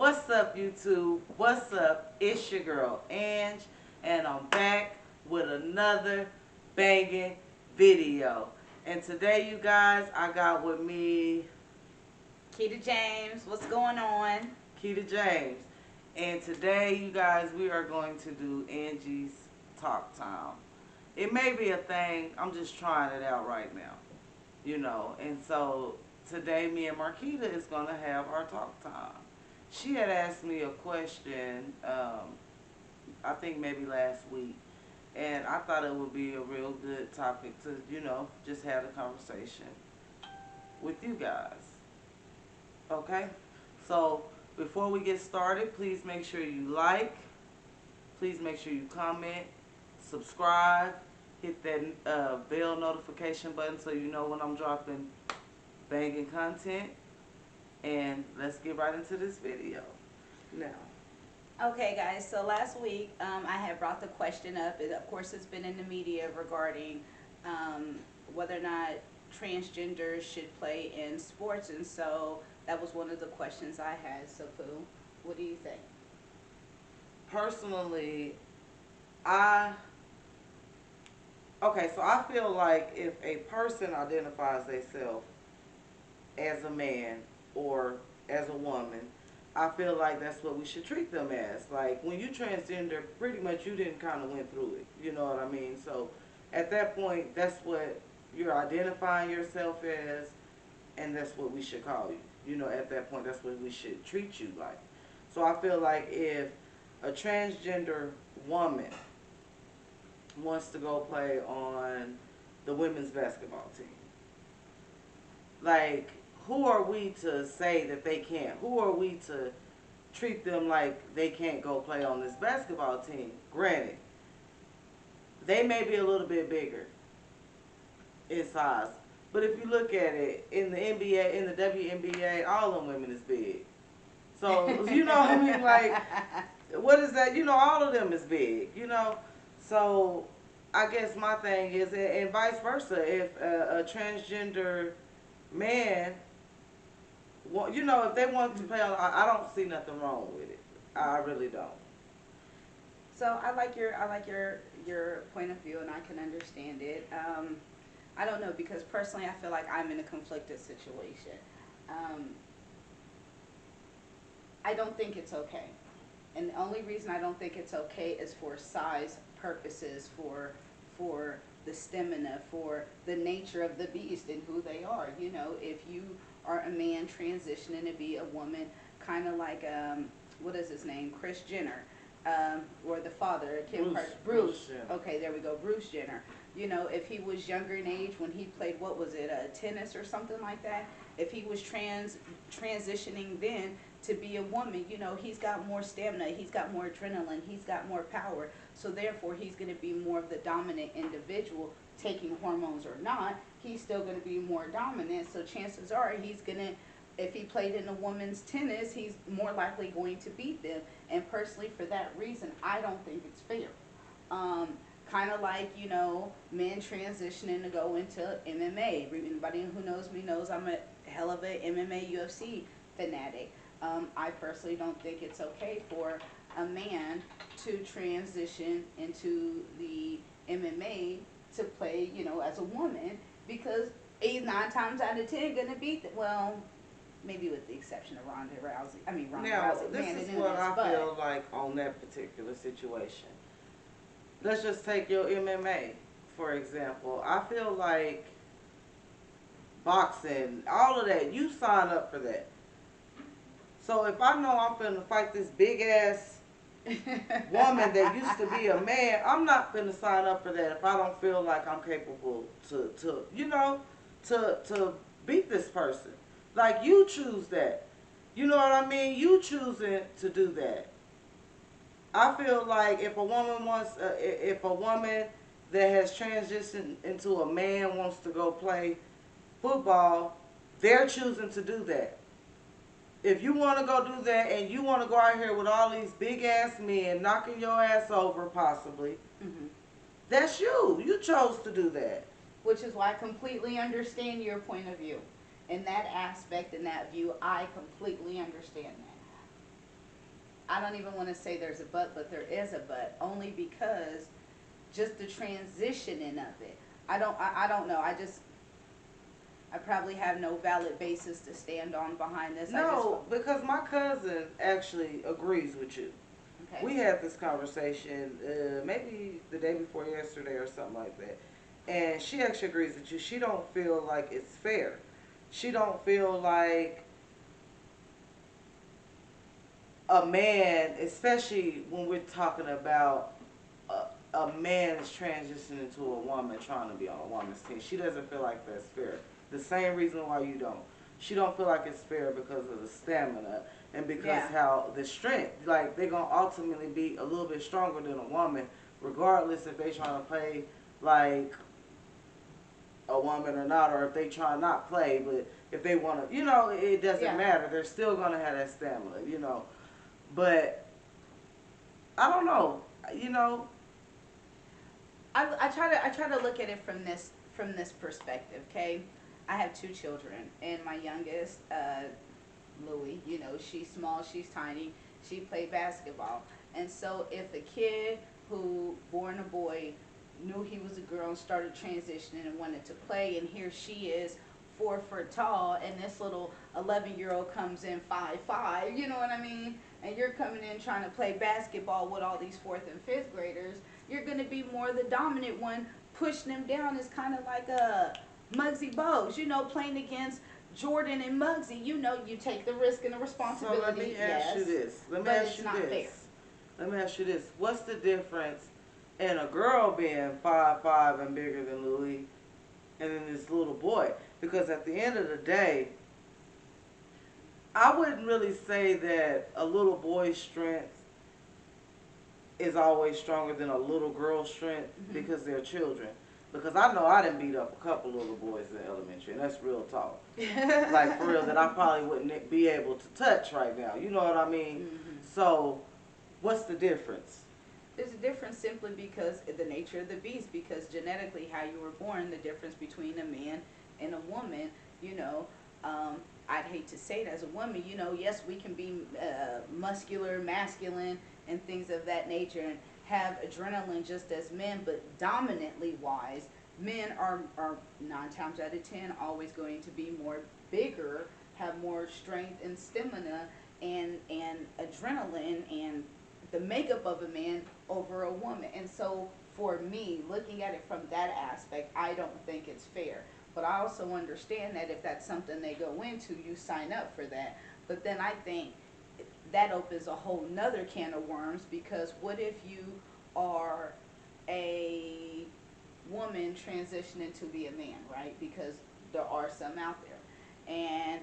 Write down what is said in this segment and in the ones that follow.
What's up, YouTube? What's up? It's your girl, Ange, and I'm back with another banging video. And today, you guys, I got with me Quita James, what's going on? Quita James. And today, you guys, we are going to do Angie's Talk Time. It may be a thing, I'm just trying it out right now, you know. And so, today, me and Marquita is going to have our talk time. She had asked me a question, I think maybe last week, and I thought it would be a real good topic to, you know, just have a conversation with you guys. Okay? So, before we get started, please make sure you like, please make sure you comment, subscribe, hit that bell notification button so you know when I'm dropping banging content. And let's get right into this video now. Okay, guys, so last week I had brought the question up. Of course, it's been in the media regarding whether or not transgenders should play in sports, and so that was one of the questions I had. So, Pooh, what do you think? Personally, so I feel like if a person identifies themselves as a man or as a woman, I feel like that's what we should treat them as. Like, when you transgender, pretty much you didn't kind of went through it. You know what I mean? So at that point, that's what you're identifying yourself as, and that's what we should call you. You know, at that point, that's what we should treat you like. So I feel like if a transgender woman wants to go play on the women's basketball team, like, who are we to say that they can't? Who are we to treat them like they can't go play on this basketball team? Granted, they may be a little bit bigger in size, but if you look at it, in the NBA, in the WNBA, all them women is big. So, you know what I mean? Like, what is that? You know, all of them is big, you know? So, I guess my thing is, and vice versa, if a transgender man, well, you know, if they want to play on, I don't see nothing wrong with it. I really don't. So I like your point of view, and I can understand it. I don't know, because personally, I feel like I'm in a conflicted situation. Um, I don't think it's okay. And the only reason I don't think it's okay is for size purposes, for the stamina, for the nature of the beast and who they are. You know, if you are a man transitioning to be a woman, kind of like what is his name, Chris Jenner, or the father, Bruce. Okay, there we go, Bruce Jenner. You know, if he was younger in age when he played, what was it, tennis or something like that, if he was transitioning then to be a woman, you know, he's got more stamina, he's got more adrenaline, he's got more power. So therefore, he's going to be more of the dominant individual, taking hormones or not. He's still going to be more dominant. So chances are he's going to, if he played in a women's tennis, he's more likely going to beat them. And personally, for that reason, I don't think it's fair. Kind of like, you know, men transitioning to go into MMA. Anybody who knows me knows I'm a hell of a MMA UFC fanatic. I personally don't think it's okay for a man to transition into the MMA to play, you know, as a woman, because he's 9 times out of 10 gonna beat well, maybe with the exception of Ronda Rousey. I mean, Ronda Now, Rousey. this is what I feel like on that particular situation. Let's just take your MMA, for example. I feel like boxing, all of that, you sign up for that. So if I know I'm finna fight this big ass woman that used to be a man, I'm not finna sign up for that if I don't feel like I'm capable to you know, to beat this person. Like, you choose that. You know what I mean? You choosing to do that. I feel like if a woman wants, if a woman that has transitioned into a man wants to go play football, they're choosing to do that. If you want to go do that and you want to go out here with all these big ass men knocking your ass over, possibly, that's you. You chose to do that. Which is why I completely understand your point of view. In that aspect, in that view, I completely understand that. I don't even want to say there's a but there is a but. Only because just the transitioning of it. I don't know. I probably have no valid basis to stand on behind this. No, because my cousin actually agrees with you. Okay. We had this conversation maybe the day before yesterday or something like that, and she actually agrees with you. She don't feel like it's fair. She don't feel like a man, especially when we're talking about a man is transitioning into a woman trying to be on a woman's team. She doesn't feel like that's fair. The same reason why you don't. She don't feel like it's fair because of the stamina and because how the strength. Like they're gonna ultimately be a little bit stronger than a woman, regardless if they trying to play like a woman or not, or if they try not play. But if they want to, it doesn't matter. They're still gonna have that stamina, But I don't know, I try to look at it from this perspective. Okay, I have two children, and my youngest, Louie, she's small, she's tiny, she played basketball, and so if a kid who born a boy knew he was a girl and started transitioning and wanted to play, and here she is 4 foot tall, and this little 11-year-old comes in 5'5", you know what I mean? And you're coming in trying to play basketball with all these 4th and 5th graders, you're going to be more the dominant one. Pushing them down is kind of like a Muggsy Bogues, playing against Jordan and Muggsy. You take the risk and the responsibility. So let me ask you this. Let me ask you this. What's the difference in a girl being 5'5" and bigger than Louis, and then this little boy? Because at the end of the day, I wouldn't really say that a little boy's strength is always stronger than a little girl's strength because they're children. Because I know I done beat up a couple little boys in elementary, and that's real talk. Like, for real, that I probably wouldn't be able to touch right now. You know what I mean? So, what's the difference? There's a difference simply because of the nature of the beast, because genetically how you were born, the difference between a man and a woman, I'd hate to say it as a woman, yes, we can be muscular, masculine, and things of that nature, and have adrenaline just as men, but dominantly wise, men are 9 times out of 10 always going to be more bigger, have more strength and stamina and adrenaline and the makeup of a man over a woman. And so for me, looking at it from that aspect, I don't think it's fair. But I also understand that if that's something they go into, you sign up for that. But then I think that opens a whole nother can of worms, because what if you are a woman transitioning to be a man, right? Because there are some out there. And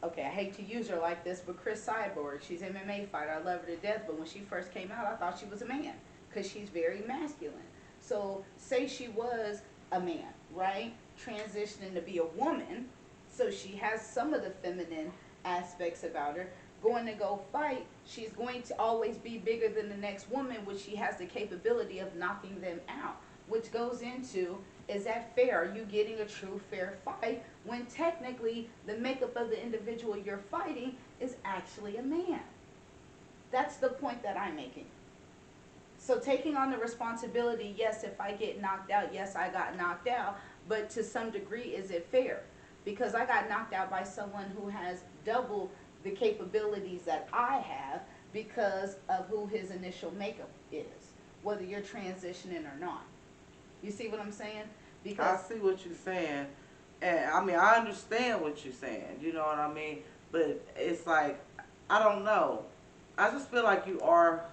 okay, I hate to use her like this, but Chris Cyborg, she's an MMA fighter. I love her to death, but when she first came out, I thought she was a man because she's very masculine. So say she was a man, right? Transitioning to be a woman, so she has some of the feminine aspects about her. Going to go fight, she's going to always be bigger than the next woman, which she has the capability of knocking them out, which goes into, is that fair? Are you getting a true fair fight when technically the makeup of the individual you're fighting is actually a man? That's the point that I'm making. So taking on the responsibility, yes, if I get knocked out, yes, I got knocked out, but to some degree, is it fair? Because I got knocked out by someone who has double the capabilities that I have because of who his initial makeup is, whether you're transitioning or not. You see what I'm saying? Because I see what you're saying, and I mean I understand what you're saying. You know what I mean? But it's like, I don't know. I just feel like you are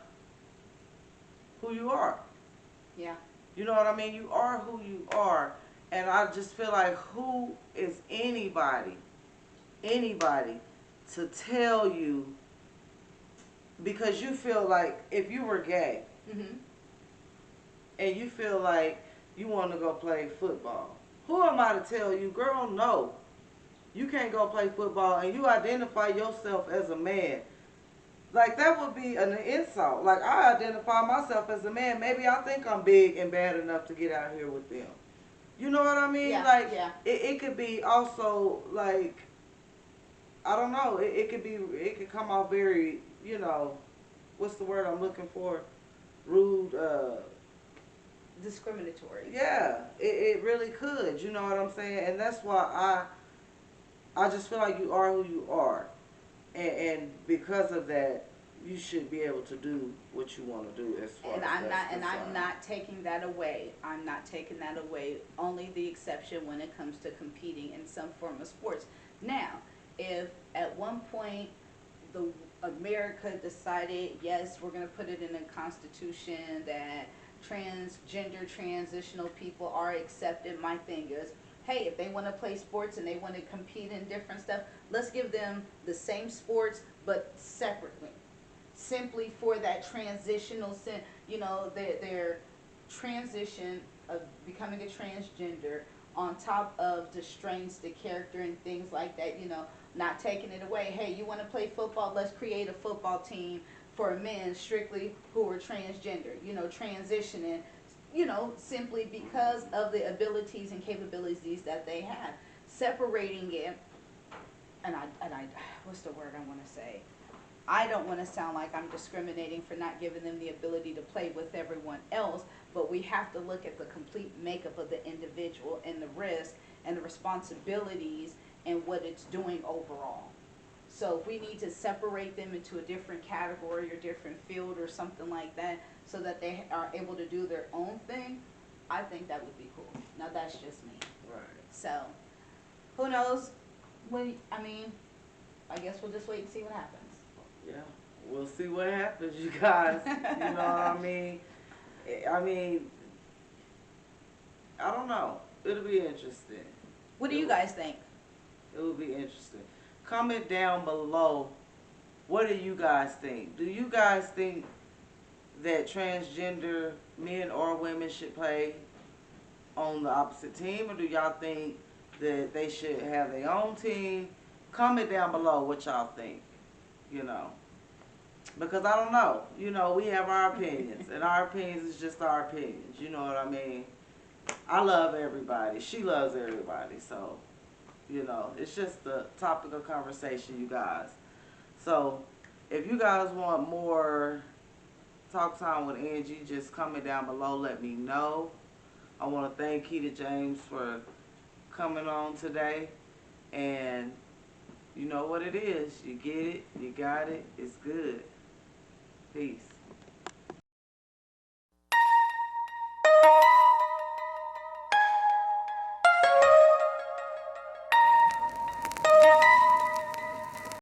who you are. Yeah. You know what I mean? You are who you are, and I just feel like, who is anybody to tell you, because you feel like if you were gay and you feel like you want to go play football, who am I to tell you, girl, no, you can't go play football, and you identify yourself as a man? Like, that would be an insult. Like, I identify myself as a man. Maybe I think I'm big and bad enough to get out here with them. You know what I mean? Yeah, like, yeah. It could be also, like, I don't know. It could come off very, what's the word I'm looking for? Rude, Discriminatory. yeah, it really could, you know what I'm saying? And that's why I just feel like you are who you are. And because of that, you should be able to do what you want to do as far And as I'm that's not, and I'm concerned. not taking that away. I'm not taking that away. Only the exception when it comes to competing in some form of sports. Now, if at one point the America decided, yes, we're going to put it in the Constitution that transgender, transitional people are accepted, my thing is, hey, if they want to play sports and they want to compete in different stuff, let's give them the same sports but separately, simply for that transitional their transition of becoming a transgender, on top of the strengths, the character, and things like that, not taking it away. Hey, you want to play football, let's create a football team for men strictly who are transgender, transitioning, simply because of the abilities and capabilities that they have. Separating it, and I what's the word I want to say? I don't want to sound like I'm discriminating for not giving them the ability to play with everyone else, but we have to look at the complete makeup of the individual and the risk and the responsibilities and what it's doing overall. So if we need to separate them into a different category or different field or something like that so that they are able to do their own thing, I think that would be cool. Now that's just me. Right. So who knows? I guess we'll just wait and see what happens. Yeah, we'll see what happens, you guys. You know what I mean? I mean, I don't know. It'll be interesting. What do you guys think? It will be interesting. Comment down below. What do you guys think? Do you guys think that transgender men or women should play on the opposite team, or do y'all think that they should have their own team? Comment down below what y'all think. You know. Because I don't know. We have our opinions. And our opinions is just our opinions. You know what I mean? I love everybody. She loves everybody. So, it's just the topic of conversation, you guys. So, if you guys want more talk time with Angie, just comment down below. Let me know. I want to thank Quita James for coming on today. And you know what it is. You get it. You got it. It's good. Peace.